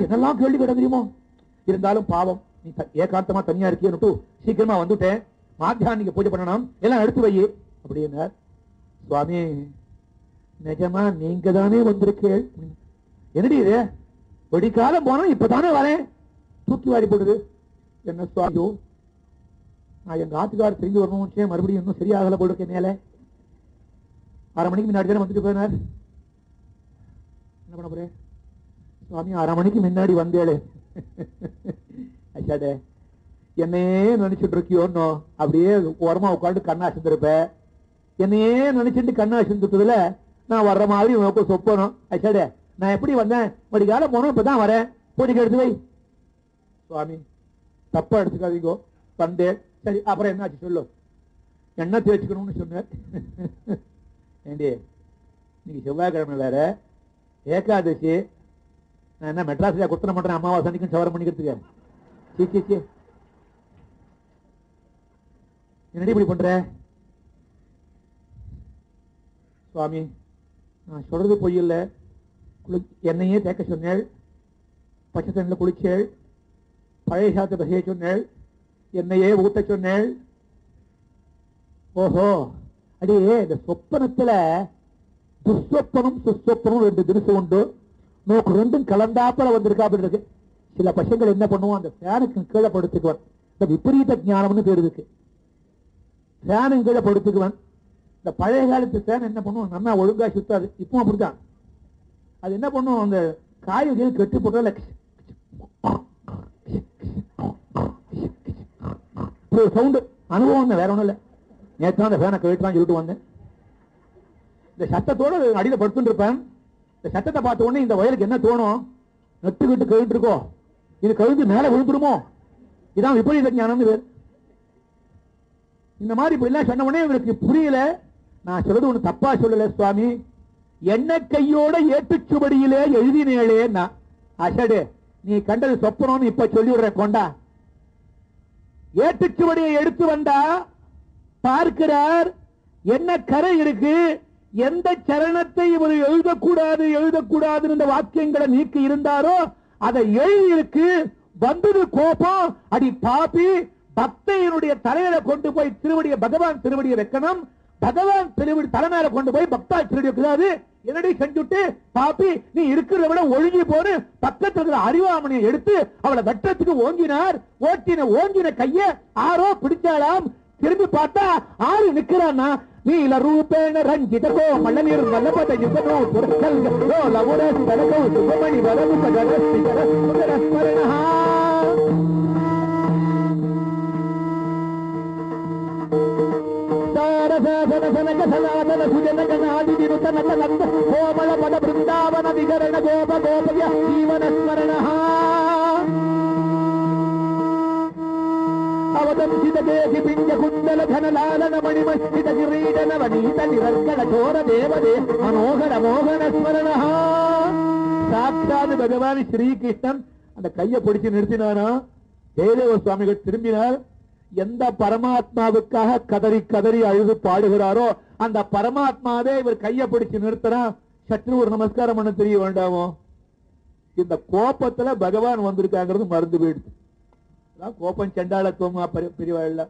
என்னெல்லாம் கேள்வி கேட்ட தெரியுமோ. இருந்தாலும் பாவம் நீ ஏகாந்தமா தனியா இருக்கியன்னு சீக்கிரமா வந்துட்டேன். மாத்தியானிக்கு பூஜை பண்ணணும், எல்லாம் எடுத்து வை அப்படின்னார். சுவாமி நிஜமா நீங்க தானே வந்திருக்கேள். என்னடி இது வெடிக்காலம் போனா இப்பதானே வரேன். தூக்கி வாரி போடுது. என்ன சுவாமியோ, நான் எங்க ஆத்துக்காரர் திரும்பி வரணும், மறுபடியும் இன்னும் சரியாகல போடுக்கேன். மேல 6 மணிக்கு முன்னாடி தானே வந்துட்டு போயினார். என்ன பண்ண போறேன் சுவாமி? 6 மணிக்கு முன்னாடி வந்தேளே. அச்சாடே என்னையே நினைச்சிட்டு இருக்கியோன்னோ. அப்படியே ஓரமா உட்காந்து கண்ணா சிந்திருப்ப. என்னையே நினைச்சிட்டு கண்ணா சிந்துட்டதுல நான் வர்ற மாதிரி உனக்கு சொப்பனும். அச்சாடே நான் எப்படி வந்தேன்? மடிக்கால போனோம், இப்பதான் வரேன். பூஜைக்கு எடுத்து வை. சுவாமி தப்பா எடுத்துக்காதீங்கோ, வந்தேன். சரி அப்புறம் என்னாச்சு சொல்லு. என்ன தேய்ச்சிக்கணும்னு சொன்னேன். ஏண்டி நீங்க செவ்வாய்க்கிழமை வேற, ஏகாதசி. நான் என்ன மெட்ராஸ்ல குத்தனை பண்றேன் அமாவாசை அன்னைக்கும் சவரம் பண்ணிக்கிறதுக்கு? சீ என்னடி இப்படி பண்ற? சுவாமி நான் சொல்றது பொய் இல்லை. என்னையே தேக்க சொன்னேள், பச்சை தண்ணில் குளிச்சேள், பழைய சாத்த பசைய சொன்னேள், என்னையே ஊட்ட சொன்னேள். ஓஹோ அடியே இந்த சொப்பனத்துல துஸ்வப்பனும் சுஸ்வப்பனும் 2 தினசு உண்டு. நோக்கு 2ம் கலந்தாப்பல வந்திருக்கா அப்படி இருக்கு. சில பசங்கள் என்ன பண்ணுவோம், அந்த ஃபேனுக்கு கீழே படுத்துக்குவான். இந்த விபரீத ஞானம்னு பேர் இருக்கு. ஃபேனு கீழே படுத்துக்குவான். இந்த பழைய காலத்து ஃபேன் என்ன பண்ணுவோம், நல்லா ஒழுங்கா சுத்தாது. இப்போ அப்படித்தான். அது என்ன பண்ணும், அந்த காய்கறிகள் கெட்டு போட்டால சவுண்டு அனுபவம் வேற ஒண்ணும் இல்லை. நேற்று அந்த ஃபேனை கழிட்டுலாம் சொல்லிட்டு வந்தேன். இந்த சத்தத்தோடு அடியில் படுத்துட்டு இருப்பேன். இந்த சத்தத்தை பார்த்த உடனே இந்த வயலுக்கு என்ன தோணும், நெட்டுக்கிட்டு கழிட்டு இருக்கோ, இது கழிந்து மேல விழுந்துருமோ. இதான் விபரீத ஞானம்னு பேர். இந்த மாதிரி இப்படி எல்லாம் சொன்ன உடனே இவருக்கு புரியல. நான் சொல்றது ஒண்ணு தப்பா சொல்லல சுவாமி. என்ன கையோட ஏட்டுச்சுவடியிலே எழுதினேளே. அசடு நீ கண்டது சொப்பனம்னு இப்ப சொல்லிவிடுற கொண்டா. ஏட்டுச்சுவடியை எடுத்து வந்தா பார்க்கிறார், என்ன கரை இருக்கு, எந்த சரணத்தை இவர் எழுதக்கூடாது இந்த வாக்கியங்களை நீக்கி இருந்தாரோ அதை எழுதி இருக்கு. வந்தது கோபம். அடி பாப்பி, பக்தையினுடைய தலையில கொண்டு போய் திருவடியை, பகவான் திருவடியை வைக்கணும். பகவான் திருவடி தலைமையில கொண்டு போய் பக்தா திருவடி வைக்கிறாரு. என்னடி செஞ்சுட்டு பாப்பி, நீ இருக்கிறத விட ஒழுங்கி போன பக்கத்துல இருக்கிற அறிவாமணியை எடுத்து அவளை வெட்டத்துக்கு ஓங்கினார். ஓங்கின கைய ஆரோ பிடிச்சாலாம். திரும்பி பார்த்தா ஆறு நிக்கிறான்னா, நீல ரூபேண ரஞ்சித கோமள நிர்மலபத யுகனோ துர்கல்கோ லவுரஸ் தலகோ சுபமணி வரவு சகரஸ்தி ஜரஸ்மரணஹ. சாரசாசன சனக சனாதன சுஜனக நாதி விருத்தன தலந்த கோமள பத பிருந்தாவன விகரண கோப கோபய ஜீவன ஸ்மரணஹ. அவதம்சிதேகி பிஞ்ச குண்டல தனலாலன மணிமஸ்தித கிரீடன வனீத நிரர்கண சோர தேவதே மனோகர மோகன ஸ்மரணஹ. சாட்சாத் பகவான் ஸ்ரீகிருஷ்ணன் அந்த கையை பிடிச்சு நிறுத்தினாரா. ஜெயதேவ சுவாமிகள் திரும்பினார். எந்த பரமாத்மாவுக்காக கதறி கதறி அழுது பாடுகிறாரோ அந்த பரமாத்மாவே இவர் கையை பிடிச்சு நிறுத்தினா சற்று ஒரு நமஸ்காரம் பண்ண தெரிய வேண்டாமோ. இந்த கோபத்துல பகவான் வந்திருக்காங்கிறது மறந்து போயிடுது. கோபம் செண்டாளத்துவமா பிரிவாள்.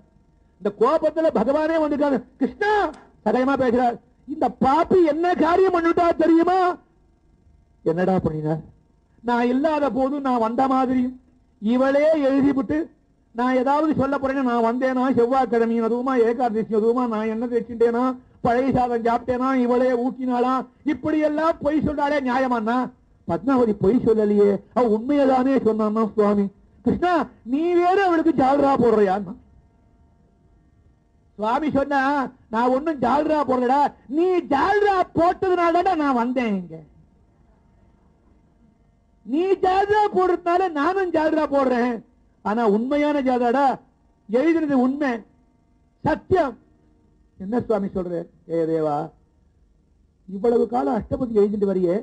இந்த கோபத்துல பகவானே வந்திருக்காங்க. கிருஷ்ணா சதயமா பேசுறார். இந்த பாப்பி என்ன காரியம் பண்ணிட்டா தெரியுமா? என்னடா பண்ணினார்? நான் இல்லாத போதும் நான் வந்த மாதிரியும் இவளே எழுதிவிட்டு நான் ஏதாவது சொல்ல போறேன்னா, நான் வந்தேனா செவ்வாய்க்கிழமை அதுவுமா ஏகாதசி அதுவுமா நான் என்ன தேய்ச்சிட்டேனா பழைய சாதம் சாப்பிட்டேனா இவளே ஊக்கினாளா இப்படி எல்லாம் பொய் சொல்றாளே நியாயமானா? பத்மாவதி பொய் சொல்லலையே, அவ உண்மையதானே சொன்னான்னா. சுவாமி கிருஷ்ணா நீ வேற அவளுக்கு ஜால்ரா போடுறியான்னா. சுவாமி சொன்னா நான் ஒன்னும் ஜால்ரா போடுறடா, நீ ஜால்ரா போட்டதுனால நான் வந்தேன். இங்க நீ ஜால்ரா போடுறதுனால நானும் ஜால்ரா போடுறேன். ஆனா உண்மையான ஜாதாடா எழுதினது உண்மை சத்தியம். என்ன சுவாமி சொல்ற? ஏ தேவா, இவ்வளவு காலம் அஷ்டபதி எழுதிட்டு வரையே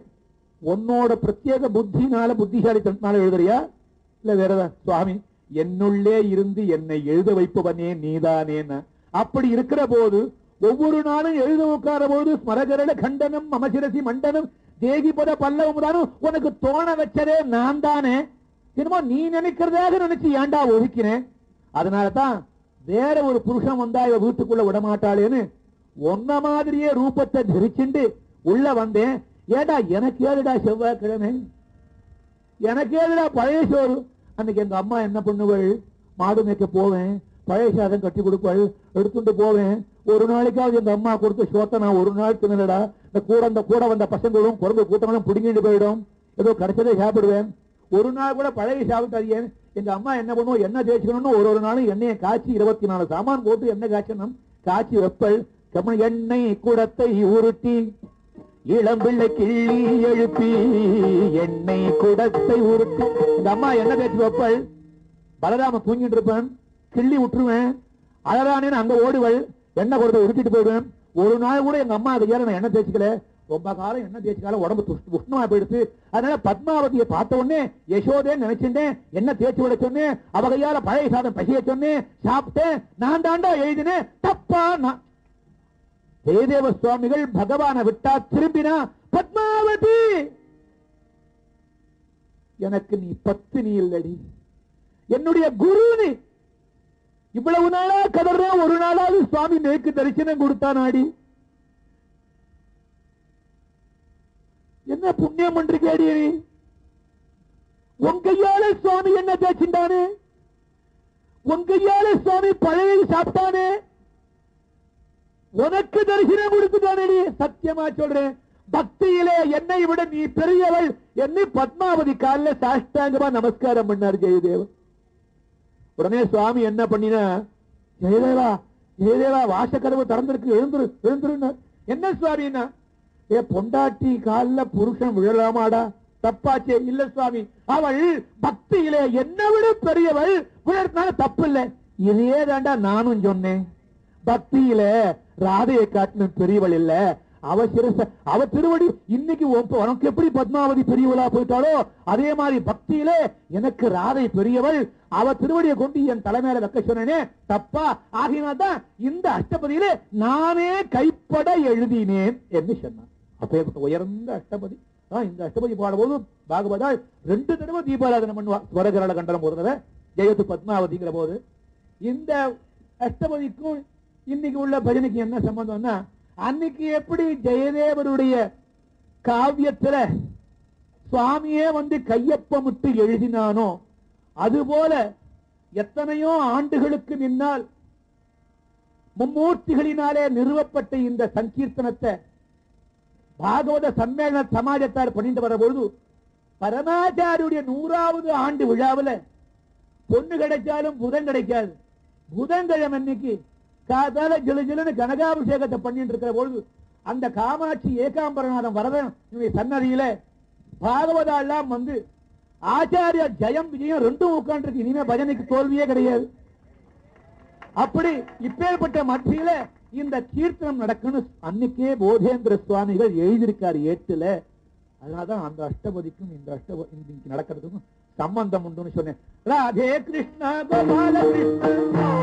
உன்னோட பிரத்யேக புத்தினால புத்திசாலித்தனால எழுதுறியா இல்ல வேறதா? சுவாமி என்னுள்ளே இருந்து என்னை எழுத வைப்பவனே நீதானேன்னு. அப்படி இருக்கிற போது ஒவ்வொரு நாளும் எழுத உட்கார போது ஸ்மரகரட கண்டனம் மமசிரசி மண்டனம் தேகிபத பல்லவமுதானும் உனக்கு தோண வச்சதே நான் தானே. என்னமோ நீ நினைக்கிறதாக நினைச்சு ஏண்டா ஒதுக்கினேன். அதனாலதான் வேற ஒரு புருஷன் வந்தா இவ வீட்டுக்குள்ள விடமாட்டாளேன்னு ஒன்ன மாதிரியே ரூபத்தை தரிச்சுண்டு உள்ள வந்தேன். ஏடா எனக்கு ஏதுடா செவ்வாய்க்கிழமை, எனக்கு ஏதுடா பழைய சோறு. அன்னைக்கு எங்க அம்மா என்ன பண்ணுவள், மாடு மேய்க்க போவேன், பழைய சாதம் கட்டி கொடுப்பாள், எடுத்துட்டு போவேன். ஒரு நாளைக்காவது எங்க அம்மா கொடுத்த சோத்தை நான் ஒரு நாள் தின்னலடா. இந்த கூட வந்த பசங்களும் குழந்தை கூட்டங்களும் பிடிங்கிட்டு போயிடும். ஏதோ கிடைச்சதே சாப்பிடுவேன். ஒரு நாள் கூட பழைய சாப்பிட்டாரு. எங்க அம்மா என்ன பண்ணுவோம், எண்ணெய் தேய்ச்சிக்கணும்னு ஒரு நாளும் எண்ணெயை காய்ச்சி 24 சாமான் போட்டு எண்ணெய் காய்ச்சணும். காய்ச்சி வெப்பல் எண்ணெய் கூடத்தை உருட்டி இளம்பிள்ளை கிள்ளி எழுப்பி எண்ணெய் கூடத்தை உருட்டி எங்க அம்மா எண்ணெய் தேய்ச்சி வைப்பல். பலராம தூங்கிட்டு இருப்பேன், கிள்ளி விட்டுருவேன். அழகானேன்னு அங்க ஓடுவள், எண்ணெய் கூடத்தை உருட்டிட்டு போயிடுவேன். ஒரு நாள் கூட எங்க அம்மா அதை நான் எண்ணெய் தேய்ச்சிக்கல. ரொம்ப காலம் எண்ணெய் தேய்ச்சிக்கால உடம்பு உஷ்ணமா போயிடுச்சு. அதனால பத்மாவதியை பார்த்த உடனே யசோதேன்னு நினைச்சுட்டேன், என்ன தேய்ச்சி விட சொன்னேன், அவ கையால பழைய சாதம் பசிய சொன்னேன், சாப்பிட்டேன். நான் தாண்டா எழுதினேன், தப்பா நான். ஜெயதேவ சுவாமிகள் பகவானை விட்டா திரும்பினா பத்மாவதி எனக்கு நீ பத்தினி இல்லடி, என்னுடைய குரு நீ. இவ்வளவு நாளா கதறா, ஒரு நாளாவது சுவாமி நேக்கு தரிசனம் கொடுத்தானாடி. என்ன புண்ணியம் பண்றீங்கடி நீ? உங்கையால சுவாமி என்ன தேய்ச்சிண்டானே, உங்கையால சுவாமி பழைய சாப்பிட்டானே, உனக்கு தரிசனம் கொடுத்துட்டானே. சத்தியமா சொல்றேன், பக்தியிலே என்னை விட நீ பெரியவள் என்னை பத்மாவதி காலில் சாஷ்டாங்கமா நமஸ்காரம் பண்ணார் ஜெயதேவன். உடனே சுவாமி என்ன பண்ணினா, ஜெயதேவா ஜெயதேவா வாசக்கதவு திறந்திருக்கு, எழுந்துரு எழுந்துரு. என்ன சுவாமின்னா, ஏ பொண்டாட்டி காலில் புருஷன் விழலாமாடா, தப்பாச்சே. இல்ல சுவாமி, அவள் பக்தியிலே என்னை விட பெரியவள், விழறதுனால தப்பு இல்லை. இதையே தாண்டா நானும் சொன்னேன். பக்தியில ராதையை காட்டின பெரியவள் இல்ல, அவ திருவடி. இன்னைக்கு உனக்கு எப்படி பத்மாவதி பெரியவளா போயிட்டாலோ அதே மாதிரி பக்தியில எனக்கு ராதை பெரியவள். அவ திருவடியை கொண்டு என் தலைமையில வைக்க சொன்னேனே தப்பா. ஆகினால்தான் இந்த அஷ்டபதியில நானே கைப்பட எழுதினேன் என்று சொன்னான். அப்பேற்பட்ட உயர்ந்த அஷ்டபதி. இந்த அஷ்டபதி பாடும்போது பாகவதால் 2 தடவை தீபாராதனை பண்ணுவா. ஸ்வரகரள கண்டனம் ஒரு தடவை, ஜெயத்து பத்மாவதிங்கிற போது. இந்த அஷ்டபதிக்கும் இன்னைக்கு உள்ள பஜனைக்கு என்ன சம்பந்தம்னா, அன்னைக்கு எப்படி ஜெயதேவருடைய காவியத்துல சுவாமியே வந்து கையொப்பமிட்டு எழுதினானோ அதுபோல எத்தனையோ ஆண்டுகளுக்கு முன்னால் மும்மூர்த்திகளினாலே நிறுவப்பட்ட இந்த சங்கீர்த்தனத்தை பாகவத சம்மேளன சமாஜத்தார் பண்ணிட்டு வர பொழுது பரமாச்சாரியுடைய 100வது ஆண்டு விழாவில் பொண்ணு கிடைச்சாலும் புதன் கிடைக்காது. புதன்கிழமை அன்னைக்கு காதால ஜிலுஜிலுன்னு கனகாபிஷேகத்தை பண்ணிட்டு இருக்கிற பொழுது அந்த காமாட்சி ஏகாம்பரநாதன் வரதன் சன்னதியில பாகவதாலாம் வந்து ஆச்சாரிய ஜெயம் விஜயம் 2 உட்காந்துருக்கு. இனிமே பஜனைக்கு தோல்வியே கிடையாது. அப்படி இப்பேற்பட்ட மத்தியில இந்த கீர்த்தனம் நடக்கணும். அன்னைக்கே போதேந்திர சுவாமிகள் எழுதியிருக்காரு ஏட்டுல. அதனாலதான் அந்த அஷ்டபதிக்கும் இந்த அஷ்டபதி நடக்கிறதுக்கும் சம்பந்தம் உண்டுன்னு சொன்னேன். ராதே கிருஷ்ணா கோபால கிருஷ்ணா.